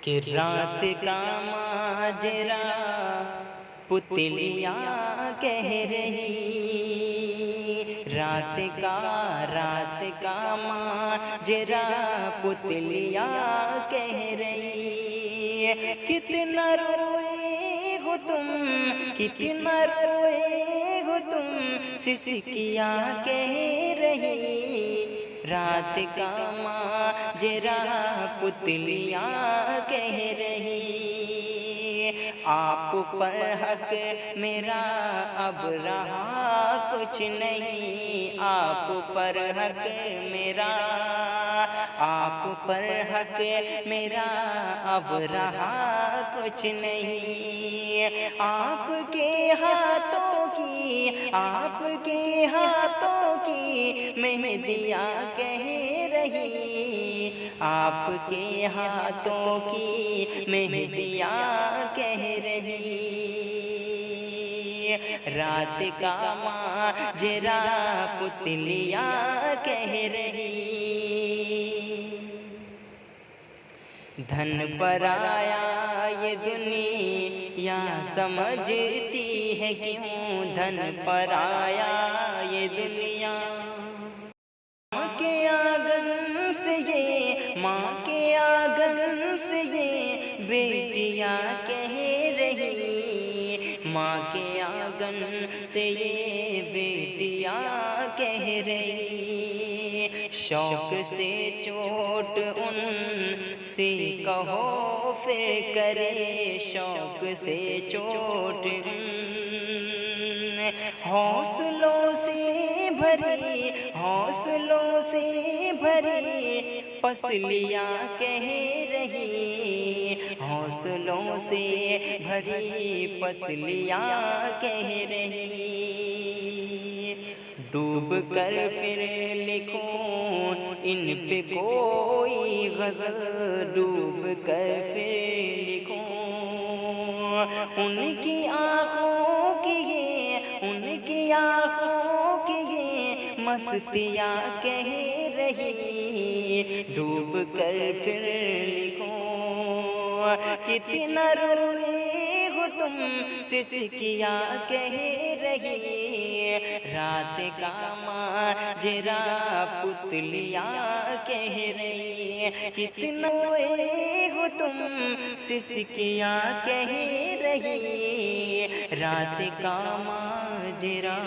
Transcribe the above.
کہ رات کا ماجرا پتلیاں کہہ رہی، رات کا ماجرا پتلیاں کہہ رہی، کتنا روئے ہو تم، کتنا روئے ہو تم، سسکیاں کہہ رہی، رات کا ماجرا پتلیاں کہہ رہی، آپ پر حق میرا اب رہا کچھ نہیں، آپ پر حق میرا، آپ پر حق میرا اب رہا کچھ نہیں، آپ کے ہاتھوں کی، آپ کے ہاتھوں کی مہندیاں کہہ رہی، آپ کے ہاتھوں کی مہندیاں کہہ رہی، رات کا ماجرا پتلیاں کہہ رہی، دھن پر آیا یہ دنیا سمجھتی ہے کیوں، دھن پر آیا یہ دنیا، ماں کے آنگن سے یہ، ماں کے آنگن سے یہ بیٹیاں کہہ رہی، ماں کے آنگن سے یہ بیٹیاں کہہ رہی، شوق سے چوٹ ان سے کہو پھر کرے، شوق سے چوٹ حوصلوں سے بھری، حوصلوں سے بھری پسلیاں کہہ رہی، حوصلوں سے بھری پسلیاں کہہ رہی، ڈوب کر پھر لکھوں ان پہ کوئی غزل، ڈوب کر پھر لکھوں ان کی آنکھوں کی یہ، ان کی آنکھوں کی یہ مستیاں کہہ رہی، ڈوب کر پھر لکھوں کتنا روئے ہو تم، سسکیاں کہہ رہی، رات کا ماجرا پتلیاں کہہ رہی، کتنا روئے ہو تم، سسکیاں کہہ رہی، رات کا ماجرا